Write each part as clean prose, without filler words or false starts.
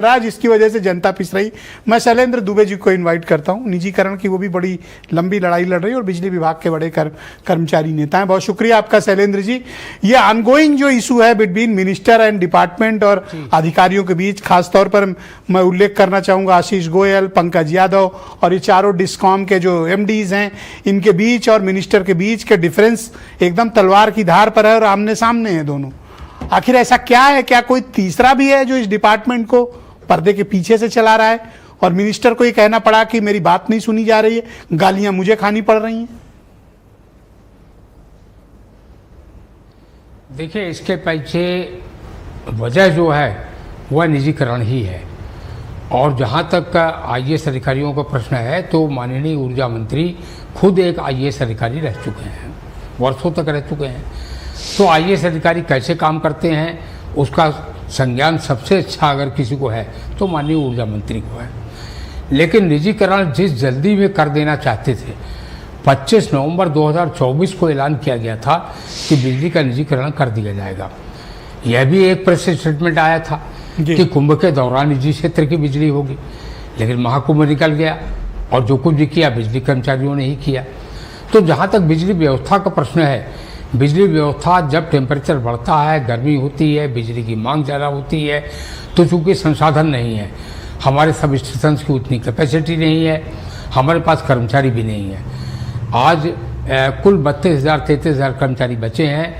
रहा जिसकी वजह से जनता पिस रही। मैं शैलेंद्र दुबे जी को इनवाइट करता हूं। निजीकरण की वो भी बड़ी लंबी लड़ाई लड़ रही है और बिजली विभाग के बड़े कर्मचारी नेता हैं। बहुत शुक्रिया आपका शैलेंद्र जी। ये ऑनगोइंग जो इशू है बिटवीन मिनिस्टर एंड डिपार्टमेंट और अधिकारियों के बीच, खासतौर पर मैं उल्लेख करना चाहूंगा आशीष गोयल, पंकज यादव और ये चारों डिस्कॉम के जो एमडीज हैं, इनके बीच और मिनिस्टर के बीच के डिफरेंस एकदम तलवार की धार पर है और आमने सामने है दोनों। आखिर ऐसा क्या है? क्या कोई तीसरा भी है जो इस डिपार्टमेंट को पर्दे के पीछे से चला रहा है और मिनिस्टर को ये कहना पड़ा कि मेरी बात नहीं सुनी जा रही है, गालियां मुझे खानी पड़ रही हैं? देखिए, इसके पीछे वजह जो है वह निजीकरण ही है। और जहाँ तक आईएएस अधिकारियों का प्रश्न है तो माननीय ऊर्जा मंत्री खुद एक आईएएस अधिकारी रह चुके हैं, वर्षों तक रह चुके हैं। तो आईएएस अधिकारी कैसे काम करते हैं उसका संज्ञान सबसे अच्छा अगर किसी को है तो माननीय ऊर्जा मंत्री को है। लेकिन निजीकरण जिस जल्दी में कर देना चाहते थे, 25 नवंबर 2024 को ऐलान किया गया था कि बिजली का निजीकरण कर दिया जाएगा। यह भी एक प्रेस स्टेटमेंट आया था कि कुंभ के दौरान निजी क्षेत्र की बिजली होगी, लेकिन महाकुंभ निकल गया और जो कुछ भी किया बिजली कर्मचारियों ने ही किया। तो जहाँ तक बिजली व्यवस्था का प्रश्न है, बिजली व्यवस्था जब टेम्परेचर बढ़ता है, गर्मी होती है, बिजली की मांग ज़्यादा होती है, तो चूँकि संसाधन नहीं है, हमारे सब स्टेशन की उतनी कैपेसिटी नहीं है, हमारे पास कर्मचारी भी नहीं है। आज कुल 32,000-33,000 कर्मचारी बचे हैं,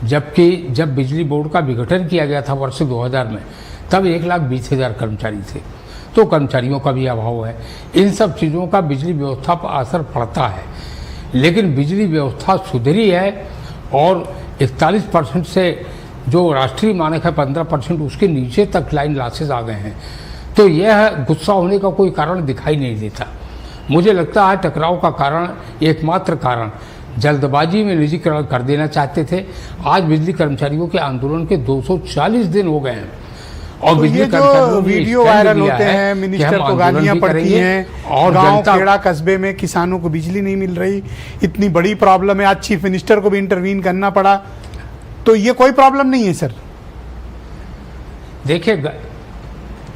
जबकि जब बिजली बोर्ड का विघटन किया गया था वर्ष 2000 में, तब 1,20,000 कर्मचारी थे। तो कर्मचारियों का भी अभाव है। इन सब चीज़ों का बिजली व्यवस्था पर असर पड़ता है। लेकिन बिजली व्यवस्था सुधरी है और 41% से जो राष्ट्रीय मानक है 15%, उसके नीचे तक लाइन लॉसेस आ गए हैं। तो यह गुस्सा होने का कोई कारण दिखाई नहीं देता। मुझे लगता है टकराव का कारण, एकमात्र कारण, जल्दबाजी में निजीकरण कर देना चाहते थे। आज बिजली कर्मचारियों के आंदोलन के 240 दिन हो गए हैं और तो बिजली ये जो वीडियो वायरल होते हैं, मिनिस्टर को गालियां पड़ती हैं और गांव खेड़ा कस्बे में किसानों को बिजली नहीं मिल रही, इतनी बड़ी प्रॉब्लम है, आज चीफ मिनिस्टर को भी इंटरवीन करना पड़ा, तो ये कोई प्रॉब्लम नहीं है सर? देखिए,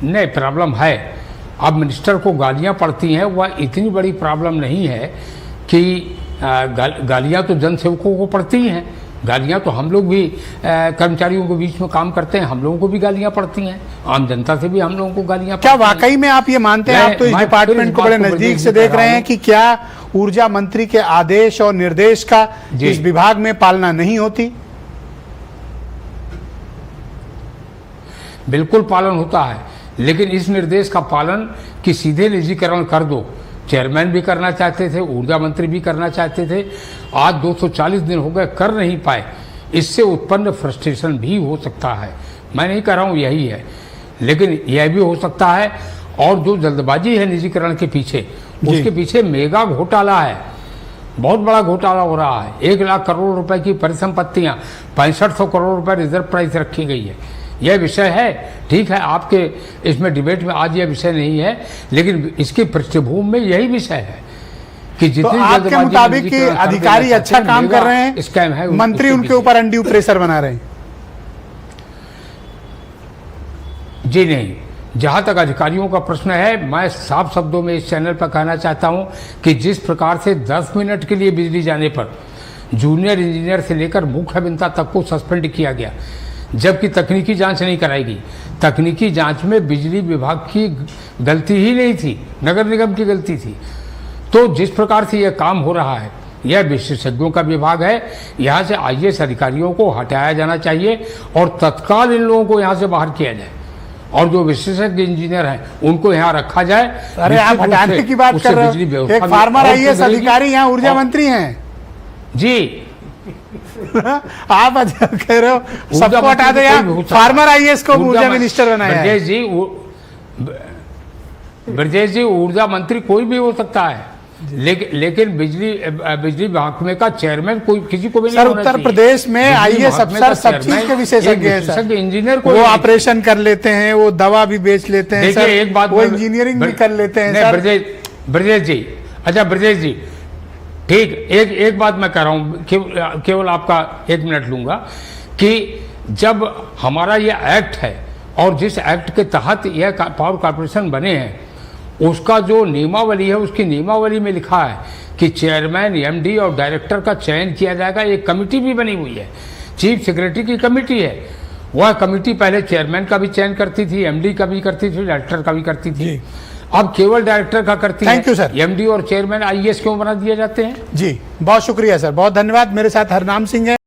नहीं, प्रॉब्लम है। अब मिनिस्टर को गालियां पड़ती हैं, वह इतनी बड़ी प्रॉब्लम नहीं है कि गालियां तो जनसेवकों को पड़ती हैं, गालियां तो हम लोग भी कर्मचारियों के बीच में काम करते हैं, हम लोगों को भी गालियां पड़ती हैं, आम जनता से भी हम लोगों को गालियां पड़ती हैं। क्या वाकई में आप ये मानते हैं, आप तो इस डिपार्टमेंट को बड़े नजदीक से देख रहे हैं, कि क्या ऊर्जा मंत्री के आदेश और निर्देश का इस विभाग में पालना नहीं होती? बिल्कुल पालन होता है, लेकिन इस निर्देश का पालन कि सीधे निजीकरण कर दो, चेयरमैन भी करना चाहते थे, ऊर्जा मंत्री भी करना चाहते थे, आज 240 दिन हो गए, कर नहीं पाए। इससे उत्पन्न फ्रस्ट्रेशन भी हो सकता है, मैं नहीं कह रहा हूँ यही है, लेकिन यह भी हो सकता है। और जो जल्दबाजी है निजीकरण के पीछे, उसके पीछे मेगा घोटाला है, बहुत बड़ा घोटाला हो रहा है। 1 लाख करोड़ रुपए की परिसंपत्तियाँ, 6500 करोड़ रुपए रिजर्व प्राइस रखी गई है। यह विषय है, ठीक है, आपके इसमें डिबेट में आज यह विषय नहीं है, लेकिन इसकी पृष्ठभूमि में यही विषय है कि जितनी तो आपके मुताबिक अधिकारी अच्छा काम कर रहे हैं, स्कैम है, मंत्री उनके ऊपर अनड्यू प्रेशर बना रहे हैं? जी नहीं, जहाँ तक अधिकारियों का प्रश्न है, मैं साफ शब्दों में इस चैनल पर कहना चाहता हूँ कि जिस प्रकार से 10 मिनट के लिए बिजली जाने पर जूनियर इंजीनियर से लेकर मुख्य अभियंता तक को सस्पेंड किया गया, जबकि तकनीकी जांच नहीं कराएगी। तकनीकी जांच में बिजली विभाग की गलती ही नहीं थी, नगर निगम की गलती थी। तो जिस प्रकार से यह काम हो रहा है, यह विशेषज्ञों का विभाग है, यहाँ से आईएएस अधिकारियों को हटाया जाना चाहिए और तत्काल इन लोगों को यहाँ से बाहर किया जाए, और जो विशेषज्ञ इंजीनियर हैं उनको यहाँ रखा जाए। अरे आप हटाने की बात कर रहे हो, एक फार्मर आईएएस अधिकारी यहाँ ऊर्जा मंत्री हैं जी। आप कह रहे हो सबको हटा दे, फार्मर आईएएस को ऊर्जा मिनिस्टर बनाया है? ब्रजेश जी, ऊर्जा मंत्री कोई भी हो सकता है, लेकिन बिजली विभाग में का चेयरमैन कोई किसी को भी नहीं होना चाहिए। उत्तर प्रदेश में आईएएस अफसर सब चीज के विशेषज्ञ हैं, इंजीनियर को वो ऑपरेशन कर लेते हैं, वो दवा भी बेच लेते हैं सर, एक बात, वो इंजीनियरिंग भी कर लेते हैं सर। ब्रजेश जी, अच्छा ब्रजेश जी, ठीक, एक बात मैं कह रहा हूँ, केवल आपका 1 मिनट लूँगा, कि जब हमारा ये एक्ट है और जिस एक्ट के तहत यह पावर कॉरपोरेशन बने हैं उसका जो नियमावली है, उसकी नियमावली में लिखा है कि चेयरमैन, एमडी और डायरेक्टर का चयन किया जाएगा। एक कमेटी भी बनी हुई है, चीफ सेक्रेटरी की कमेटी है। वह कमेटी पहले चेयरमैन का भी चयन करती थी, एमडी का भी करती थी, डायरेक्टर का भी करती थी, अब केवल डायरेक्टर का करती है। Thank you sir. एमडी और चेयरमैन आईएएस क्यों बना दिए जाते हैं? जी बहुत शुक्रिया सर, बहुत धन्यवाद। मेरे साथ हरनाम सिंह है।